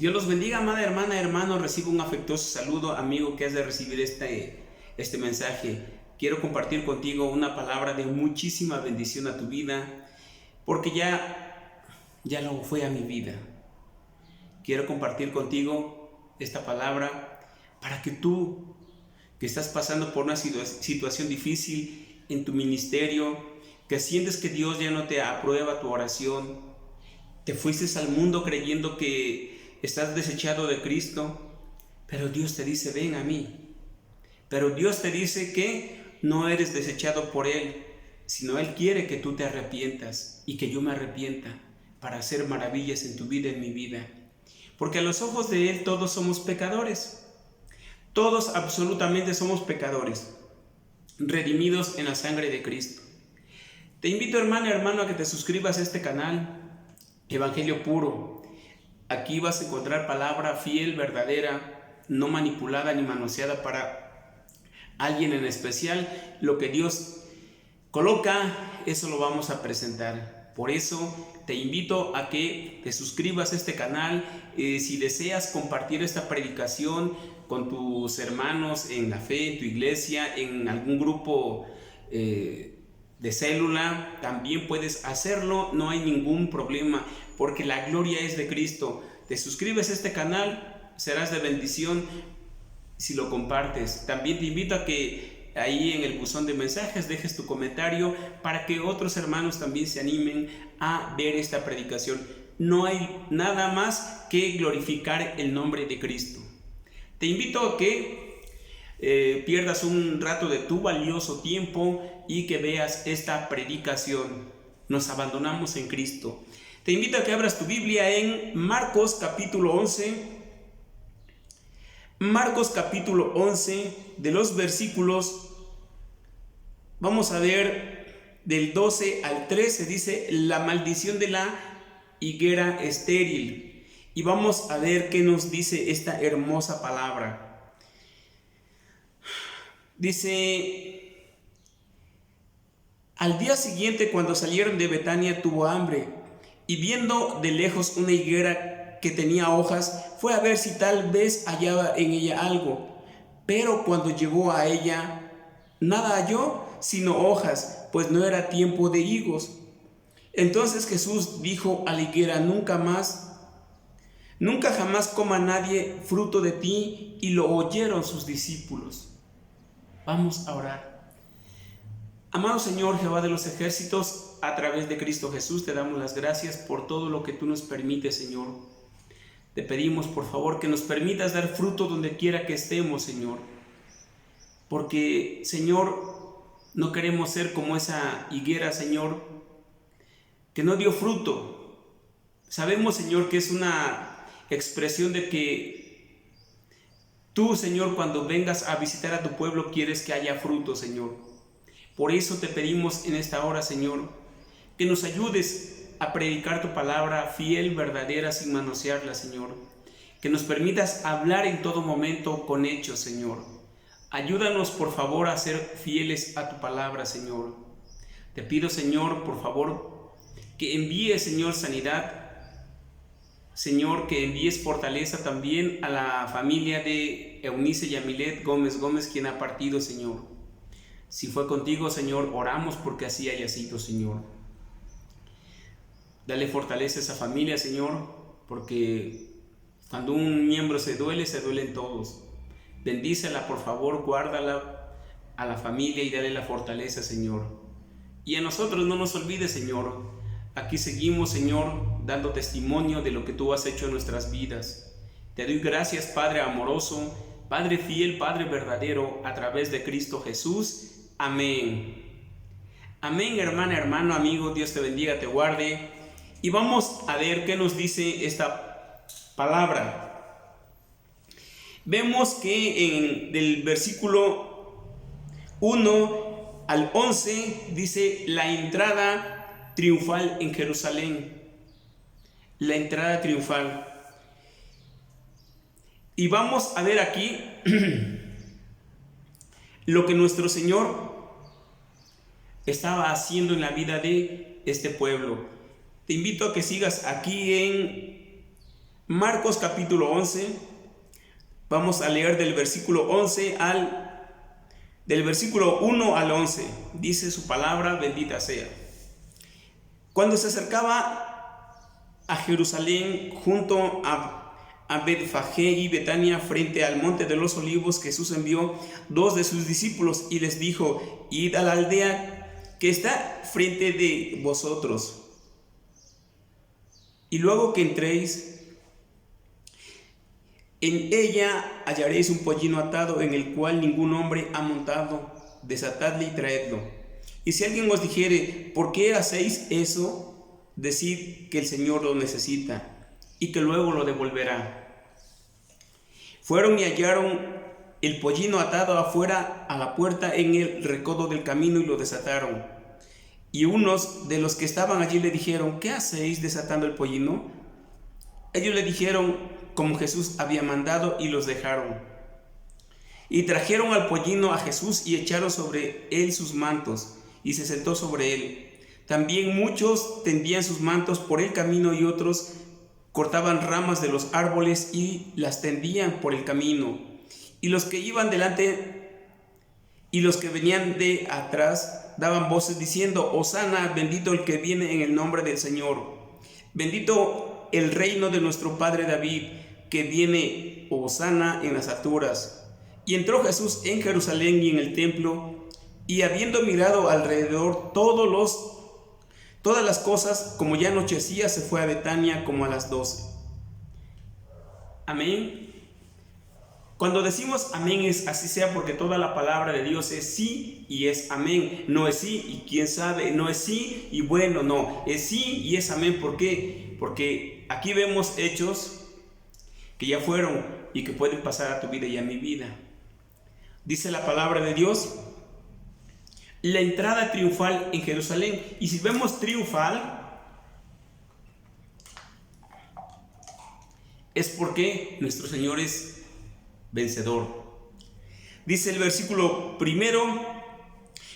Dios los bendiga, amada hermana, hermano. Recibo un afectuoso saludo, amigo, que has de recibir este mensaje. Quiero compartir contigo una palabra de muchísima bendición a tu vida, porque ya lo fue a mi vida. Quiero compartir contigo esta palabra para que tú, que estás pasando por una situación difícil en tu ministerio, que sientes que Dios ya no te aprueba tu oración, te fuiste al mundo creyendo que estás desechado de Cristo, pero Dios te dice: ven a mí. Pero Dios te dice que no eres desechado por Él, sino Él quiere que tú te arrepientas y que yo me arrepienta para hacer maravillas en tu vida, en mi vida. Porque a los ojos de Él todos somos pecadores. Todos absolutamente somos pecadores, redimidos en la sangre de Cristo. Te invito, hermana, hermano, a que te suscribas a este canal, Evangelio Puro. Aquí vas a encontrar palabra fiel, verdadera, no manipulada ni manoseada para alguien en especial. Lo que Dios coloca, eso lo vamos a presentar. Por eso te invito a que te suscribas a este canal. Si deseas compartir esta predicación con tus hermanos en la fe, en tu iglesia, en algún grupo de célula, también puedes hacerlo, no hay ningún problema, porque la gloria es de Cristo. Te suscribes a este canal, serás de bendición si lo compartes. También te invito a que ahí en el buzón de mensajes dejes tu comentario para que otros hermanos también se animen a ver esta predicación. No hay nada más que glorificar el nombre de Cristo. Te invito a que pierdas un rato de tu valioso tiempo y que veas esta predicación. Nos abandonamos en Cristo. Te invito a que abras tu Biblia en Marcos capítulo 11. Marcos capítulo 11, de los versículos, vamos a ver del 12 al 13, dice: la maldición de la higuera estéril. Y vamos a ver qué nos dice esta hermosa palabra. Dice: al día siguiente, cuando salieron de Betania, tuvo hambre, y viendo de lejos una higuera que tenía hojas, fue a ver si tal vez hallaba en ella algo. Pero cuando llegó a ella, nada halló sino hojas, pues no era tiempo de higos. Entonces Jesús dijo a la higuera: nunca jamás coma nadie fruto de ti. Y lo oyeron sus discípulos. Vamos a orar. Amado Señor, Jehová de los ejércitos, a través de Cristo Jesús te damos las gracias por todo lo que tú nos permites, Señor. Te pedimos, por favor, que nos permitas dar fruto donde quiera que estemos, Señor. Porque, Señor, no queremos ser como esa higuera, Señor, que no dio fruto. Sabemos, Señor, que es una expresión de que tú, Señor, cuando vengas a visitar a tu pueblo, quieres que haya fruto, Señor. Por eso te pedimos en esta hora, Señor, que nos ayudes a predicar tu palabra fiel, verdadera, sin manosearla, Señor. Que nos permitas hablar en todo momento con hechos, Señor. Ayúdanos, por favor, a ser fieles a tu palabra, Señor. Te pido, Señor, por favor, que envíes, Señor, sanidad. Señor, que envíes fortaleza también a la familia de Eunice Yamilet Gómez, quien ha partido, Señor. Si fue contigo, Señor, oramos porque así haya sido, Señor. Dale fortaleza a esa familia, Señor, porque cuando un miembro se duelen todos. Bendícela, por favor, guárdala a la familia y dale la fortaleza, Señor. Y a nosotros no nos olvides, Señor. Aquí seguimos, Señor, dando testimonio de lo que tú has hecho en nuestras vidas. Te doy gracias, Padre amoroso, Padre fiel, Padre verdadero, a través de Cristo Jesús. Amén. Amén, hermana, hermano, amigo. Dios te bendiga, te guarde. Y vamos a ver qué nos dice esta palabra. Vemos que del versículo 1 al 11 dice: la entrada triunfal en Jerusalén. La entrada triunfal. Y vamos a ver aquí lo que nuestro Señor estaba haciendo en la vida de este pueblo. Te invito a que sigas aquí en Marcos capítulo 11, vamos a leer del versículo 1 al 11. Dice su palabra, bendita sea. Cuando se acercaba a Jerusalén, junto a Betfagé y Betania, frente al monte de los olivos, Jesús envió 2 de sus discípulos y les dijo: id a la aldea que está frente de vosotros, y luego que entréis en ella hallaréis un pollino atado, en el cual ningún hombre ha montado. Desatadle y traedlo. Y si alguien os dijere: ¿por qué hacéis eso?, decid que el Señor lo necesita y que luego lo devolverá. Fueron y hallaron el pollino atado afuera a la puerta en el recodo del camino y lo desataron. Y unos de los que estaban allí le dijeron: ¿qué hacéis desatando el pollino? Ellos le dijeron como Jesús había mandado, y los dejaron. Y trajeron al pollino a Jesús y echaron sobre él sus mantos, y se sentó sobre él. También muchos tendían sus mantos por el camino, y otros cortaban ramas de los árboles y las tendían por el camino. Y los que iban delante y los que venían de atrás daban voces diciendo: Hosana, bendito el que viene en el nombre del Señor. Bendito el reino de nuestro padre David, que viene, Hosana en las alturas. Y entró Jesús en Jerusalén y en el templo, y habiendo mirado alrededor todas las cosas, como ya anochecía, se fue a Betania como a las 12. Amén. Cuando decimos amén es así sea, porque toda la palabra de Dios es sí y es amén. No es sí y quién sabe, no es sí y bueno, no. Es sí y es amén. ¿Por qué? Porque aquí vemos hechos que ya fueron y que pueden pasar a tu vida y a mi vida. Dice la palabra de Dios: la entrada triunfal en Jerusalén. Y si vemos triunfal, es porque nuestro Señor es vencedor. Dice el versículo 1: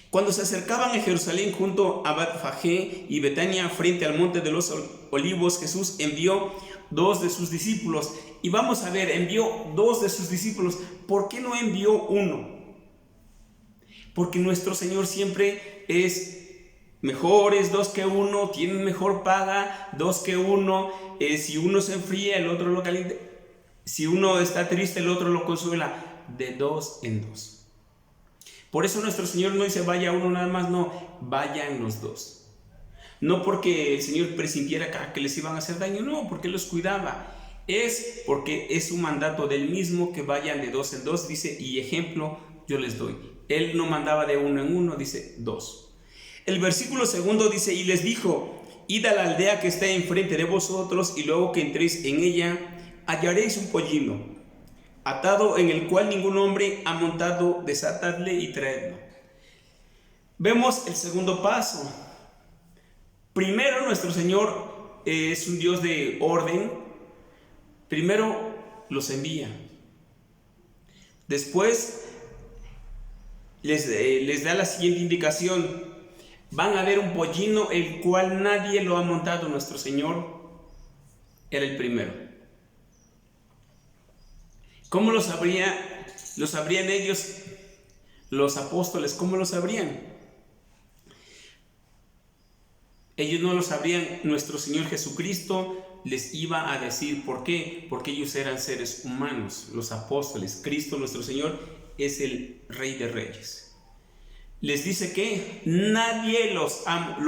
cuando se acercaban a Jerusalén junto a Betfagé y Betania, frente al monte de los olivos, Jesús envió 2 de sus discípulos. Y vamos a ver, envió 2 de sus discípulos. ¿Por qué no envió 1? Porque nuestro Señor siempre es mejor, es 2 que 1, tiene mejor paga, 2 que 1. Si uno se enfría, el otro lo calienta. Si uno está triste, el otro lo consuela. De 2 en 2. Por eso nuestro Señor no dice vaya uno nada más, no, vayan los 2. No porque el Señor presintiera que les iban a hacer daño, no, porque los cuidaba. Es porque es un mandato del mismo que vayan de 2 en 2, dice, y ejemplo yo les doy. Él no mandaba de 1 en 1, dice 2. El versículo 2 dice: y les dijo: id a la aldea que está enfrente de vosotros, y luego que entréis en ella, hallaréis un pollino atado, en el cual ningún hombre ha montado. Desatadle y traedlo. Vemos el segundo paso. Primero, nuestro Señor es un Dios de orden. Primero los envía. Después les da la siguiente indicación: van a ver un pollino el cual nadie lo ha montado. Nuestro Señor era el primero. ¿Cómo lo sabrían ellos, los apóstoles? ¿Cómo lo sabrían? Ellos no lo sabrían. Nuestro Señor Jesucristo les iba a decir por qué. Porque ellos eran seres humanos, los apóstoles. Cristo, nuestro Señor, es el Rey de Reyes. Les dice que nadie lo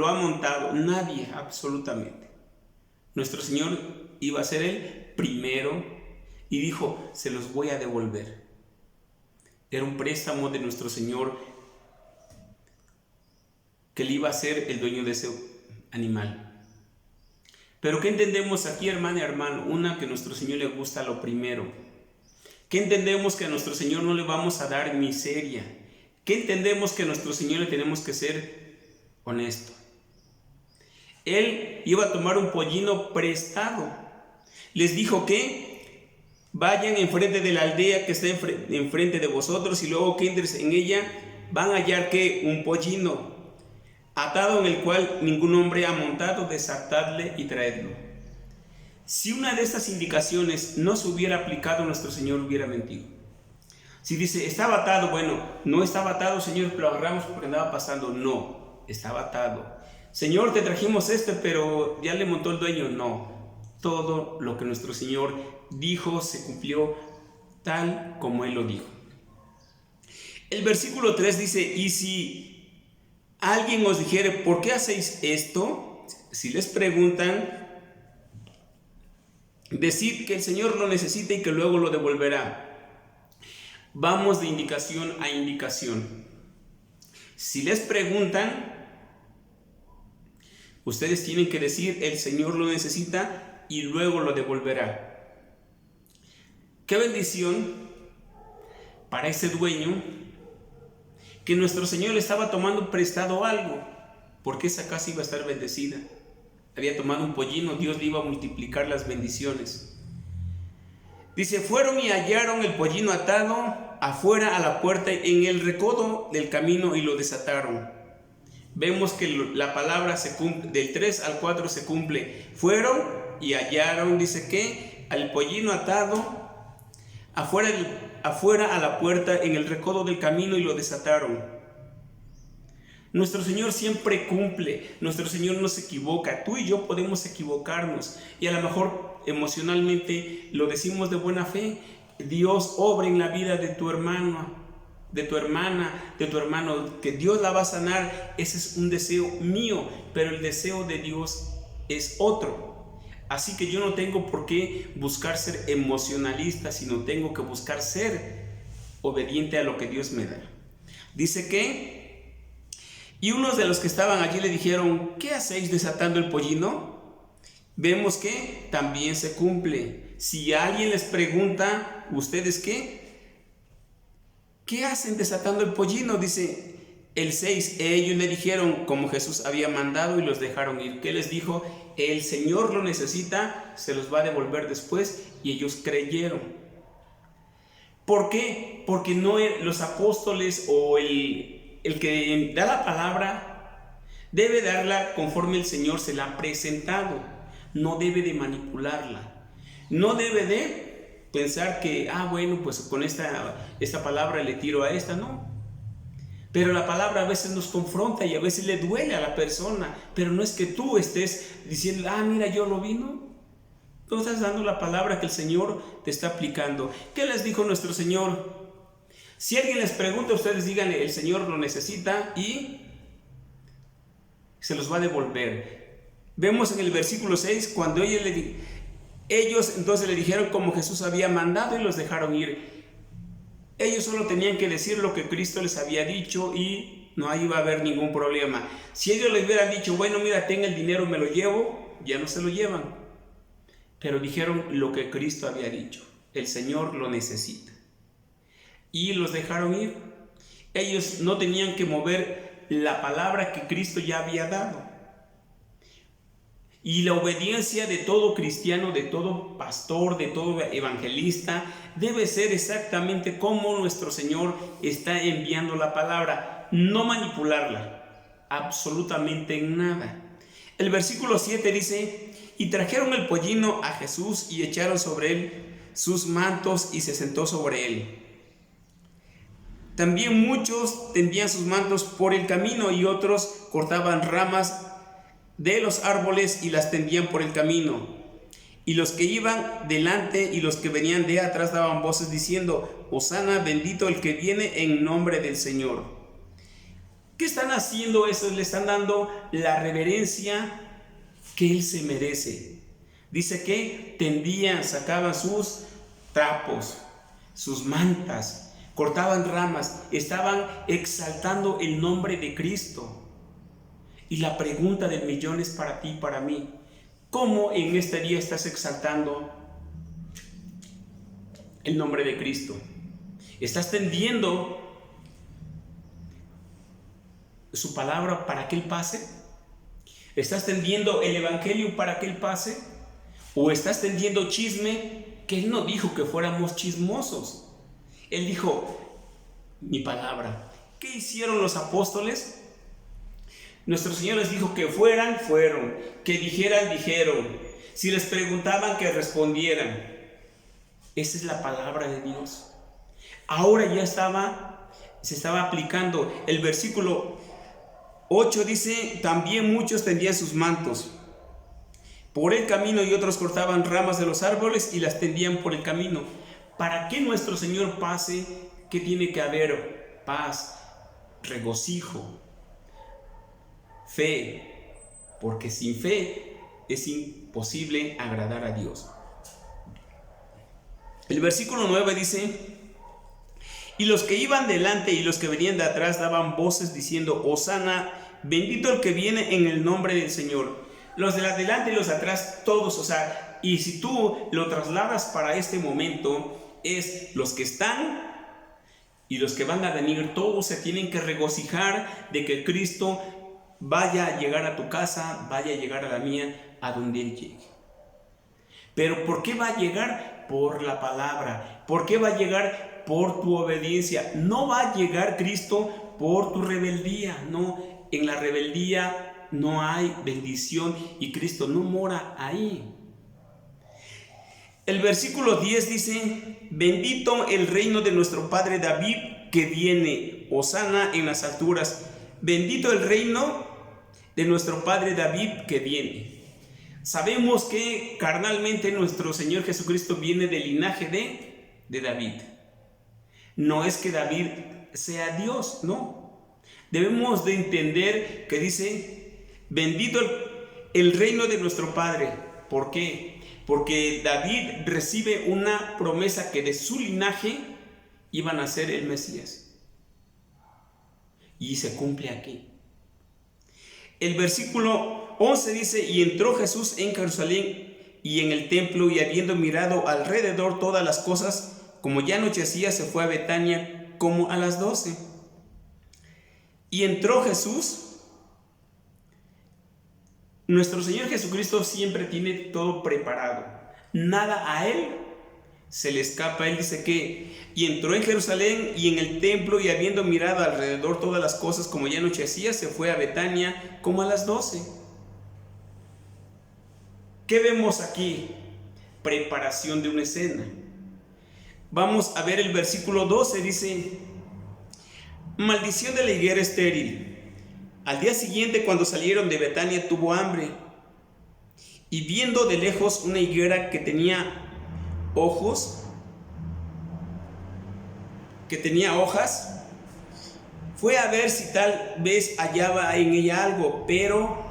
ha montado, nadie, absolutamente. Nuestro Señor iba a ser el primero. Y dijo: se los voy a devolver. Era un préstamo de nuestro Señor, que él iba a ser el dueño de ese animal. Pero ¿qué entendemos aquí, hermana y hermano? Una, que a nuestro Señor le gusta lo primero. ¿Qué entendemos? Que a nuestro Señor no le vamos a dar miseria. ¿Qué entendemos? Que a nuestro Señor le tenemos que ser honesto. Él iba a tomar un pollino prestado. Les dijo que vayan enfrente de la aldea que está enfrente de vosotros, y luego que entres en ella, van a hallar que un pollino atado, en el cual ningún hombre ha montado. Desatadle y traedlo. Si una de estas indicaciones no se hubiera aplicado, nuestro Señor hubiera mentido. Si dice, estaba atado, bueno, no estaba atado, Señor, lo agarramos porque andaba pasando. No, estaba atado. Señor, te trajimos pero ya le montó el dueño. No, todo lo que nuestro Señor dijo se cumplió tal como Él lo dijo. El versículo 3 dice, y si alguien os dijere, ¿por qué hacéis esto? Si les preguntan, decid que el Señor lo necesita y que luego lo devolverá. Vamos de indicación a indicación. Si les preguntan, ustedes tienen que decir, el Señor lo necesita y luego lo devolverá. Qué bendición para ese dueño que nuestro Señor le estaba tomando prestado algo, porque esa casa iba a estar bendecida. Había tomado un pollino, Dios le iba a multiplicar las bendiciones. Dice, fueron y hallaron el pollino atado afuera a la puerta en el recodo del camino y lo desataron. Vemos que la palabra se cumple, del 3 al 4 se cumple. Fueron y hallaron, dice que al pollino atado afuera a la puerta en el recodo del camino y lo desataron. Nuestro Señor siempre cumple, nuestro Señor no se equivoca. Tú y yo podemos equivocarnos y a lo mejor emocionalmente lo decimos de buena fe. Dios obra en la vida de tu hermano, de tu hermana, de tu hermano, que Dios la va a sanar. Ese es un deseo mío, pero el deseo de Dios es otro. Así que yo no tengo por qué buscar ser emocionalista, sino tengo que buscar ser obediente a lo que Dios me da. Dice que y unos de los que estaban allí le dijeron, ¿qué hacéis desatando el pollino? Vemos que también se cumple. Si alguien les pregunta, ¿ustedes qué? ¿Qué hacen desatando el pollino? Dice el 6, ellos le dijeron como Jesús había mandado y los dejaron ir. ¿Qué les dijo? El Señor lo necesita, se los va a devolver después, y ellos creyeron. ¿Por qué? Porque no los apóstoles o el que da la palabra debe darla conforme el Señor se la ha presentado. No debe de manipularla. No debe de pensar que, bueno, pues con esta palabra le tiro a esta. No. Pero la palabra a veces nos confronta y a veces le duele a la persona. Pero no es que tú estés diciendo, mira, yo lo vi, ¿no? Tú estás dando la palabra que el Señor te está aplicando. ¿Qué les dijo nuestro Señor? Si alguien les pregunta, ustedes díganle, el Señor lo necesita y se los va a devolver. Vemos en el versículo 6, cuando ellos entonces le dijeron como Jesús había mandado y los dejaron ir. Ellos solo tenían que decir lo que Cristo les había dicho y no iba a haber ningún problema. Si ellos les hubieran dicho, bueno, mira, ten el dinero, me lo llevo, ya no se lo llevan. Pero dijeron lo que Cristo había dicho, el Señor lo necesita. Y los dejaron ir. Ellos no tenían que mover la palabra que Cristo ya había dado. Y la obediencia de todo cristiano, de todo pastor, de todo evangelista, debe ser exactamente como nuestro Señor está enviando la palabra. No manipularla, absolutamente en nada. El versículo 7 dice, y trajeron el pollino a Jesús y echaron sobre él sus mantos y se sentó sobre él. También muchos tendían sus mantos por el camino y otros cortaban ramas de los árboles y las tendían por el camino. Y los que iban delante y los que venían de atrás daban voces diciendo, Hosana, bendito el que viene en nombre del Señor. ¿Qué están haciendo eso? Le están dando la reverencia que Él se merece. Dice que tendían, sacaban sus trapos, sus mantas, cortaban ramas, estaban exaltando el nombre de Cristo. Y la pregunta del millón es para ti y para mí. ¿Cómo en este día estás exaltando el nombre de Cristo? ¿Estás tendiendo su palabra para que Él pase? ¿Estás tendiendo el evangelio para que Él pase? ¿O estás tendiendo chisme? Que Él no dijo que fuéramos chismosos. Él dijo, mi palabra. ¿Qué hicieron los apóstoles? Nuestro Señor les dijo que fueron, que dijeran. Si les preguntaban, que respondieran. Esa es la palabra de Dios. Ahora ya se estaba aplicando. El versículo 8 dice: también muchos tendían sus mantos por el camino y otros cortaban ramas de los árboles y las tendían por el camino. Para que nuestro Señor pase, ¿qué tiene que haber? Paz, regocijo, fe, porque sin fe es imposible agradar a Dios. El versículo 9 dice: y los que iban delante y los que venían de atrás daban voces diciendo: Hosana, bendito el que viene en el nombre del Señor. Los de adelante y los de atrás, todos, y si tú lo trasladas para este momento, es los que están y los que van a venir, todos se tienen que regocijar de que Cristo vaya a llegar a tu casa, vaya a llegar a la mía, a donde Él llegue. Pero ¿por qué va a llegar? Por la palabra. ¿Por qué va a llegar? Por tu obediencia. No va a llegar Cristo por tu rebeldía. No, en la rebeldía no hay bendición y Cristo no mora ahí. El versículo 10 dice: bendito el reino de nuestro padre David que viene, Hosana en las alturas. Bendito el reino de nuestro padre David que viene. Sabemos que carnalmente nuestro Señor Jesucristo viene del linaje de David. No es que David sea Dios, no. Debemos de entender que dice: bendito el reino de nuestro Padre. ¿Por qué? Porque David recibe una promesa que de su linaje iban a ser el Mesías. Y se cumple aquí. El versículo 11 dice: y entró Jesús en Jerusalén y en el templo, y habiendo mirado alrededor todas las cosas, como ya anochecía, se fue a Betania como a las 12. Y entró Jesús. Nuestro Señor Jesucristo siempre tiene todo preparado. Nada a Él se le escapa. Él dice que: y entró en Jerusalén y en el templo, y habiendo mirado alrededor todas las cosas, como ya anochecía, se fue a Betania como a las 12. ¿Qué vemos aquí? Preparación de una escena. Vamos a ver el versículo 12, dice: maldición de la higuera estéril. Al día siguiente, cuando salieron de Betania, tuvo hambre, y viendo de lejos una higuera que tenía hojas, fue a ver si tal vez hallaba en ella algo, pero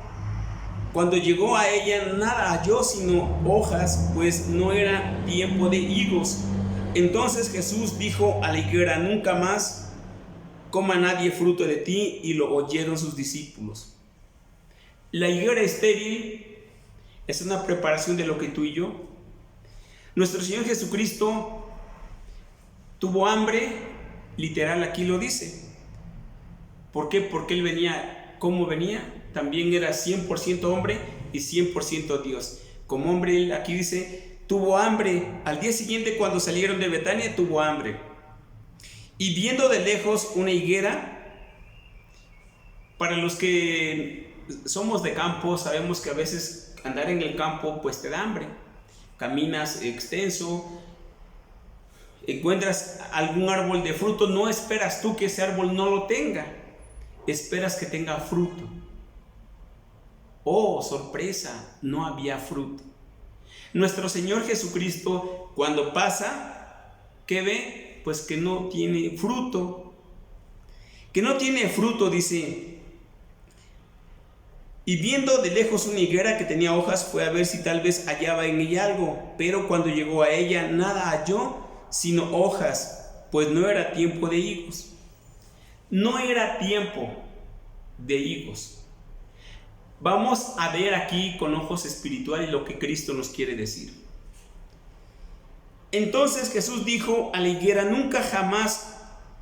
cuando llegó a ella nada halló sino hojas, pues no era tiempo de higos. Entonces Jesús dijo a la higuera: nunca más coma nadie fruto de ti, y lo oyeron sus discípulos. La higuera estéril es una preparación de lo que tú y yo. Nuestro Señor Jesucristo tuvo hambre, literal, aquí lo dice. ¿Por qué? Porque Él venía, ¿cómo venía? También era 100% hombre y 100% Dios. Como hombre, Él aquí dice, tuvo hambre. Al día siguiente, cuando salieron de Betania, tuvo hambre. Y viendo de lejos una higuera, para los que somos de campo, sabemos que a veces andar en el campo pues te da hambre. Caminas extenso, encuentras algún árbol de fruto, no esperas tú que ese árbol no lo tenga, esperas que tenga fruto. Oh, sorpresa, no había fruto. Nuestro Señor Jesucristo, cuando pasa, ¿qué ve? Pues que no tiene fruto. Que no tiene fruto, dice. Y viendo de lejos una higuera que tenía hojas, fue a ver si tal vez hallaba en ella algo. Pero cuando llegó a ella, nada halló, sino hojas, pues no era tiempo de higos. No era tiempo de higos. Vamos a ver aquí con ojos espirituales lo que Cristo nos quiere decir. Entonces Jesús dijo a la higuera: nunca jamás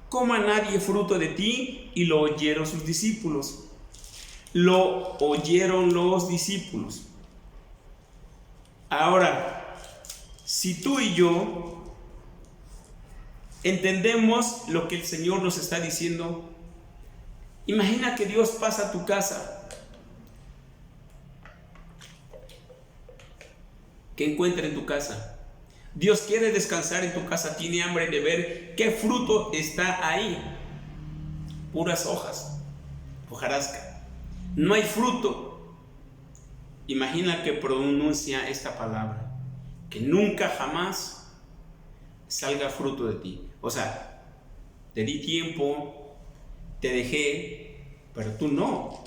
coma nadie fruto de ti. Y lo oyeron sus discípulos. Lo oyeron los discípulos. Ahora, si tú y yo entendemos lo que el Señor nos está diciendo, imagina que Dios pasa a tu casa. que encuentra en tu casa. Dios quiere descansar en tu casa, tiene hambre de ver qué fruto está ahí. Puras hojas, hojarasca. No hay fruto. Imagina que pronuncia esta palabra, que nunca jamás salga fruto de ti. O sea, te di tiempo, te dejé, pero tú no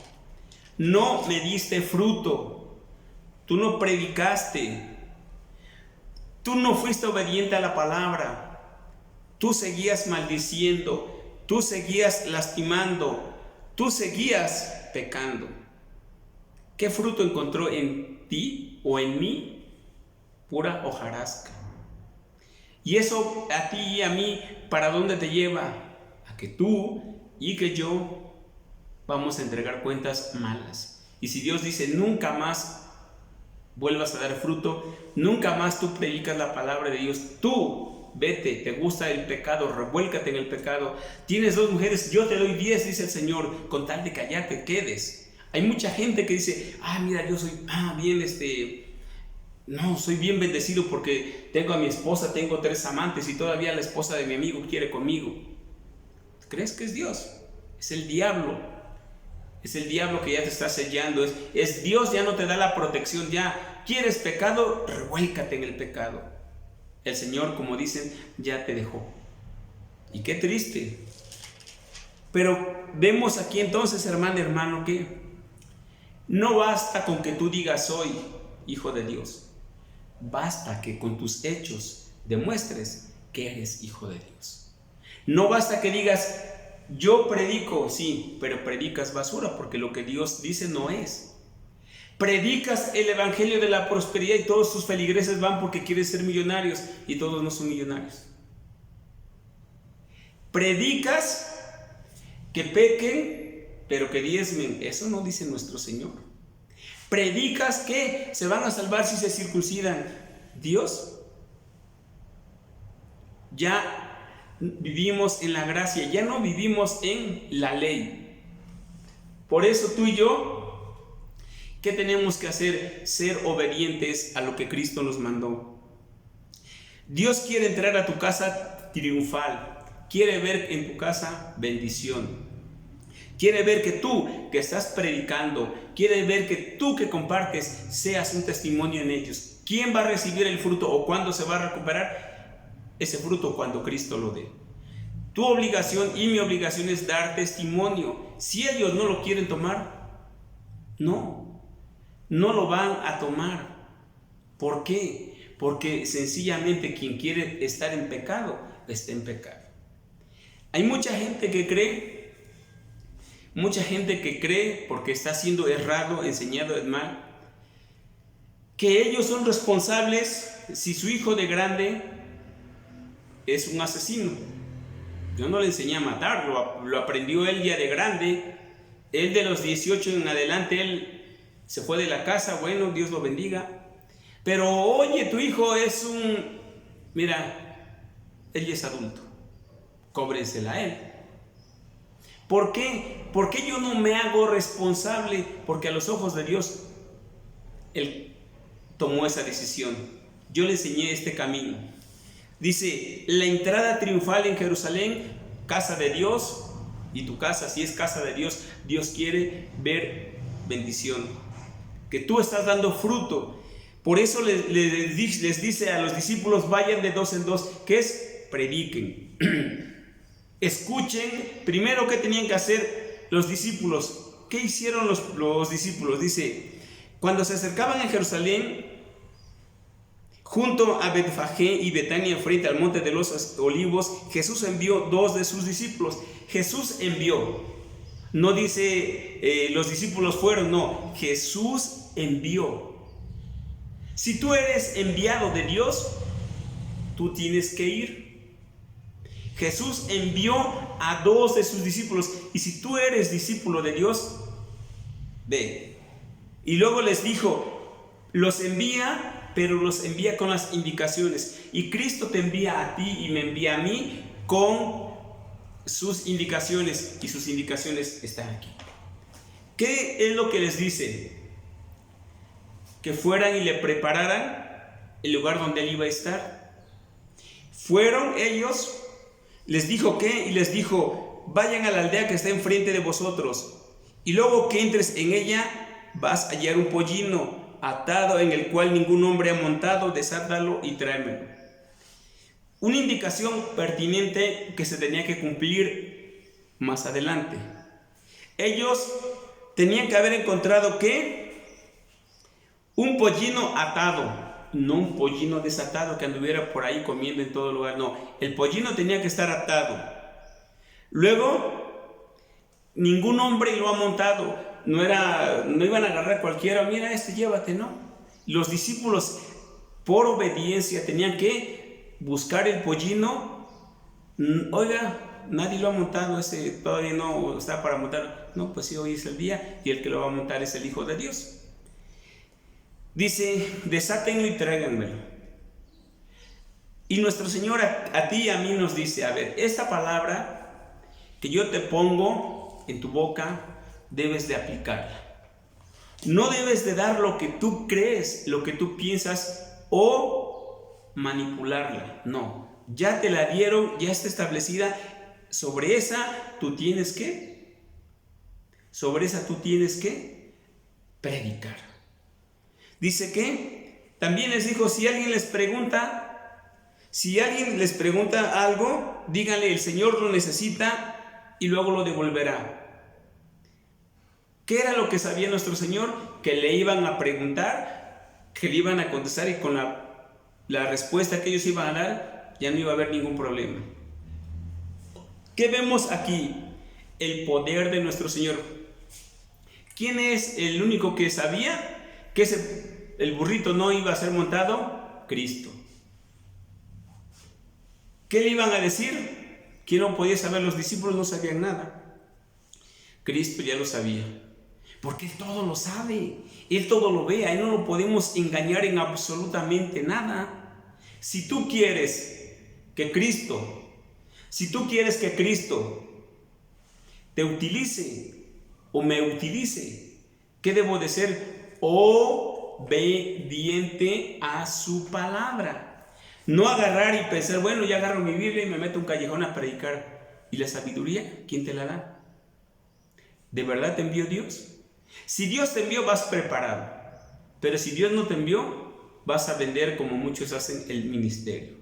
me diste fruto, tú no predicaste, tú no fuiste obediente a la palabra, tú seguías maldiciendo, tú seguías lastimando, tú seguías pecando. ¿Qué fruto encontró en ti o en mí? Pura hojarasca. Y eso a ti y a mí, ¿para dónde te lleva? A que tú y que yo vamos a entregar cuentas malas. Y si Dios dice nunca más vuelvas a dar fruto, nunca más tú predicas la palabra de Dios, tú vete, te gusta el pecado, revuélcate en el pecado, tienes 2 mujeres, yo te doy 10, dice el Señor, con tal de que allá te quedes. Hay mucha gente que dice, mira, yo soy soy bien bendecido porque tengo a mi esposa, tengo 3 amantes y todavía la esposa de mi amigo quiere conmigo. ¿Crees que es Dios? Es el diablo. Es el diablo que ya te está sellando. Es Dios, ya no te da la protección. Ya quieres pecado, revuélcate en el pecado. El Señor, como dicen, ya te dejó. Y qué triste. Pero vemos aquí entonces, hermano, que no basta con que tú digas soy hijo de Dios. Basta que con tus hechos demuestres que eres hijo de Dios. No basta que digas yo predico, sí, pero predicas basura porque lo que Dios dice no es. Predicas el evangelio de la prosperidad y todos tus feligreses van porque quieren ser millonarios y todos no son millonarios. Predicas que pequen pero que diezmen, eso no dice nuestro Señor. Predicas que se van a salvar si se circuncidan. Dios, ya vivimos en la gracia, ya no vivimos en la ley. Por eso tú y yo, ¿qué tenemos que hacer? Ser obedientes a lo que Cristo nos mandó. Dios quiere entrar a tu casa triunfal, quiere ver en tu casa bendición. Quiere ver que tú que estás predicando, quiere ver que tú que compartes seas un testimonio en ellos. ¿Quién va a recibir el fruto o cuándo se va a recuperar ese fruto? Cuando Cristo lo dé. Tu obligación y mi obligación es dar testimonio. Si ellos no lo quieren tomar, no lo van a tomar. ¿Por qué? Porque sencillamente quien quiere estar en pecado, está en pecado. Hay mucha gente que cree, porque está siendo errado, enseñado mal, que ellos son responsables si su hijo de grande es un asesino. Yo no le enseñé a matar, lo aprendió él ya de grande. Él de los 18 en adelante, él se fue de la casa, bueno, Dios lo bendiga. Pero oye, tu hijo es mira, él ya es adulto, cóbrensela a él. ¿Por qué? ¿Por qué yo no me hago responsable? Porque a los ojos de Dios, Él tomó esa decisión. Yo le enseñé este camino. Dice, la entrada triunfal en Jerusalén, casa de Dios, y tu casa, si es casa de Dios, Dios quiere ver bendición. Que tú estás dando fruto. Por eso les dice a los discípulos, vayan de 2 en 2, que es prediquen. Escuchen, primero, ¿qué tenían que hacer los discípulos? ¿Qué hicieron los discípulos? Dice, cuando se acercaban a Jerusalén, junto a Betfagé y Betania, frente al monte de los olivos, Jesús envió 2 de sus discípulos. Jesús envió, no dice los discípulos fueron, no, Jesús envió. Si tú eres enviado de Dios, tú tienes que ir. Jesús envió a 2 de sus discípulos. Y si tú eres discípulo de Dios, ve. Y luego les dijo, los envía, pero los envía con las indicaciones. Y Cristo te envía a ti y me envía a mí con sus indicaciones. Y sus indicaciones están aquí. ¿Qué es lo que les dice? Que fueran y le prepararan el lugar donde él iba a estar. Fueron ellos, les dijo qué, y les dijo: vayan a la aldea que está enfrente de vosotros, y luego que entres en ella vas a hallar un pollino atado en el cual ningún hombre ha montado, desátalo y tráemelo. Una indicación pertinente que se tenía que cumplir más adelante. Ellos tenían que haber encontrado ¿qué? Un pollino atado, no un pollino desatado que anduviera por ahí comiendo en todo lugar, no, el pollino tenía que estar atado. Luego, ningún hombre lo ha montado, no iban a agarrar cualquiera, mira llévate, no. Los discípulos, por obediencia, tenían que buscar el pollino. Oiga, nadie lo ha montado, todavía no está para montar. No, pues sí, hoy es el día y el que lo va a montar es el Hijo de Dios. Dice: desátenlo y tráiganmelo. Y nuestro Señor a ti y a mí nos dice: a ver, esta palabra que yo te pongo en tu boca, debes de aplicarla. No debes de dar lo que tú crees, lo que tú piensas o manipularla. No, ya te la dieron, ya está establecida. Sobre esa tú tienes que predicar. Dice que también les dijo: si alguien les pregunta algo, díganle: el Señor lo necesita y luego lo devolverá. ¿Qué era lo que sabía nuestro Señor? Que le iban a preguntar, que le iban a contestar, y con la respuesta que ellos iban a dar ya no iba a haber ningún problema. ¿Qué vemos aquí? El poder de nuestro Señor. ¿Quién es el único que sabía que el burrito no iba a ser montado? Cristo. ¿Qué le iban a decir? ¿Quién no podía saber? Los discípulos no sabían nada. Cristo ya lo sabía, porque Él todo lo sabe, Él todo lo ve, a Él no lo podemos engañar en absolutamente nada. Si tú quieres que Cristo te utilice o me utilice, ¿qué debo de ser? Obediente a su palabra. No agarrar y pensar: bueno, ya agarro mi Biblia y me meto a un callejón a predicar. ¿Y la sabiduría? ¿Quién te la da? ¿De verdad te envió Dios? Si Dios te envió, vas preparado. Pero si Dios no te envió, vas a vender como muchos hacen el ministerio.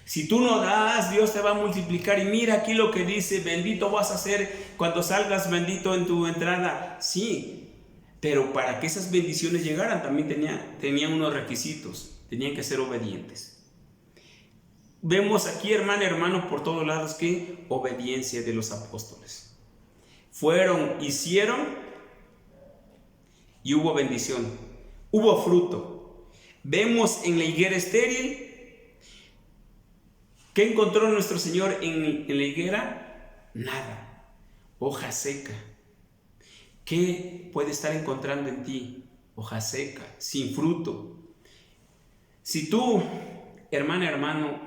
Si tú no das, Dios te va a multiplicar. Y mira aquí lo que dice: bendito vas a ser cuando salgas, bendito en tu entrada. Sí, pero para que esas bendiciones llegaran también tenían unos requisitos. Tenían que ser obedientes. Vemos aquí, hermano, por todos lados que obediencia de los apóstoles. Fueron, hicieron y hubo bendición. Hubo fruto. Vemos en la higuera estéril. ¿Qué encontró nuestro Señor en la higuera? Nada. Hoja seca. ¿Qué puede estar encontrando en ti? Hoja seca, sin fruto. Si tú, hermano,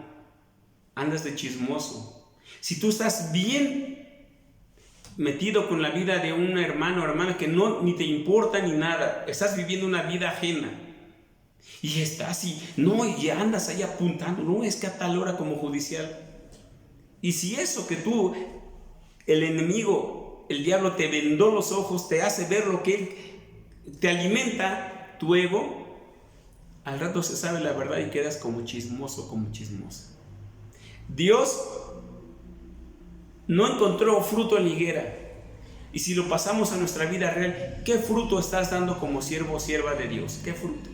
andas de chismoso, si tú estás bien metido con la vida de un hermano o hermana que ni te importa ni nada, estás viviendo una vida ajena y estás y andas ahí apuntando, no, es que a tal hora como judicial. Y si eso que tú, el enemigo, el diablo te vendó los ojos, te hace ver lo que él te alimenta, tu ego, al rato se sabe la verdad y quedas como chismoso, como chismosa. Dios no encontró fruto en la higuera. Y si lo pasamos a nuestra vida real, ¿qué fruto estás dando como siervo o sierva de Dios? ¿Qué fruto?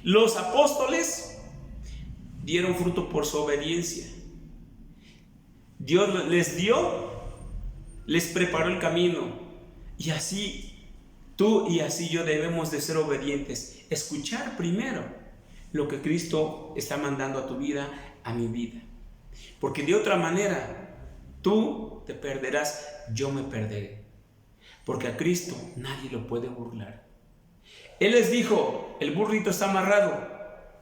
Los apóstoles dieron fruto por su obediencia. Dios les dio, les preparó el camino. Y así tú y así yo debemos de ser obedientes. Escuchar primero lo que Cristo está mandando a tu vida, a mi vida. Porque de otra manera, tú te perderás, yo me perderé. Porque a Cristo nadie lo puede burlar. Él les dijo: el burrito está amarrado.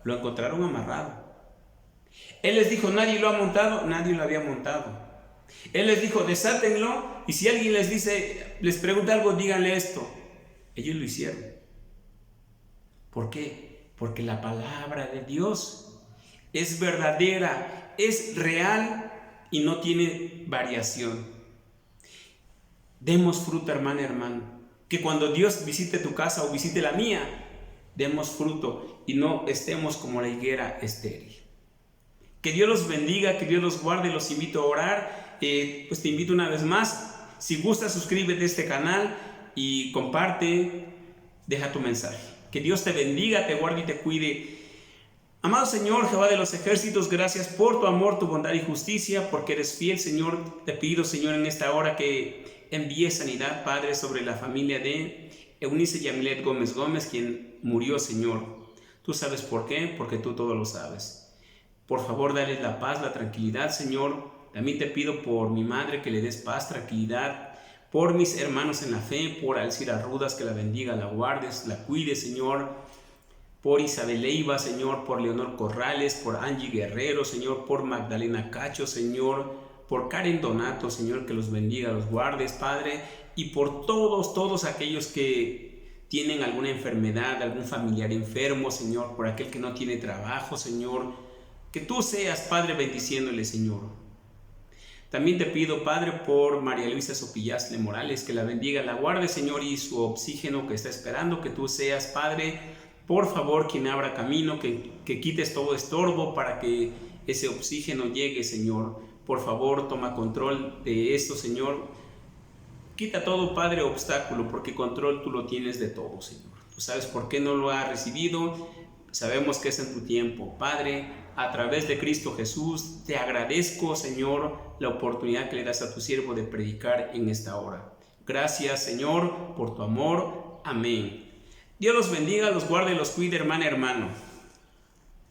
Lo encontraron amarrado. Él les dijo: nadie lo ha montado. Nadie lo había montado. Él les dijo: desátenlo. Y si alguien les pregunta algo, díganle esto. Ellos lo hicieron. ¿Por qué? porque la palabra de Dios es verdadera, es real y no tiene variación. Demos fruto, hermana, hermano. Que cuando Dios visite tu casa o visite la mía, demos fruto y no estemos como la higuera estéril. Que Dios los bendiga, que Dios los guarde. Los invito a orar. Pues te invito una vez más. Si gustas, suscríbete a este canal y comparte. Deja tu mensaje. Que Dios te bendiga, te guarde y te cuide. Amado Señor, Jehová de los ejércitos, gracias por tu amor, tu bondad y justicia, porque eres fiel, Señor. Te pido, Señor, en esta hora que envíe sanidad, Padre, sobre la familia de Eunice Yamilet Gómez Gómez, quien murió, Señor. Tú sabes por qué, porque tú todo lo sabes. Por favor, dale la paz, la tranquilidad, Señor. También te pido por mi madre que le des paz, tranquilidad. Por mis hermanos en la fe, por Alcira Rudas, que la bendiga, la guardes, la cuide, Señor. Por Isabel Leiva, Señor. Por Leonor Corrales, por Angie Guerrero, Señor. Por Magdalena Cacho, Señor. Por Karen Donato, Señor, que los bendiga, los guardes, Padre. Y por todos aquellos que tienen alguna enfermedad, algún familiar enfermo, Señor. Por aquel que no tiene trabajo, Señor. Que tú seas, Padre, bendiciéndole, Señor. También te pido, Padre, por María Luisa Sopillasle Morales, que la bendiga, la guarde, Señor, y su oxígeno que está esperando. Que tú seas, Padre, por favor, quien abra camino, que quites todo estorbo para que ese oxígeno llegue, Señor. Por favor, toma control de esto, Señor. Quita todo, Padre, obstáculo, porque control tú lo tienes de todo, Señor. Tú sabes por qué no lo has recibido. Sabemos que es en tu tiempo, Padre. A través de Cristo Jesús, te agradezco, Señor, la oportunidad que le das a tu siervo de predicar en esta hora. Gracias, Señor, por tu amor. Amén. Dios los bendiga, los guarde y los cuide, hermana, hermano.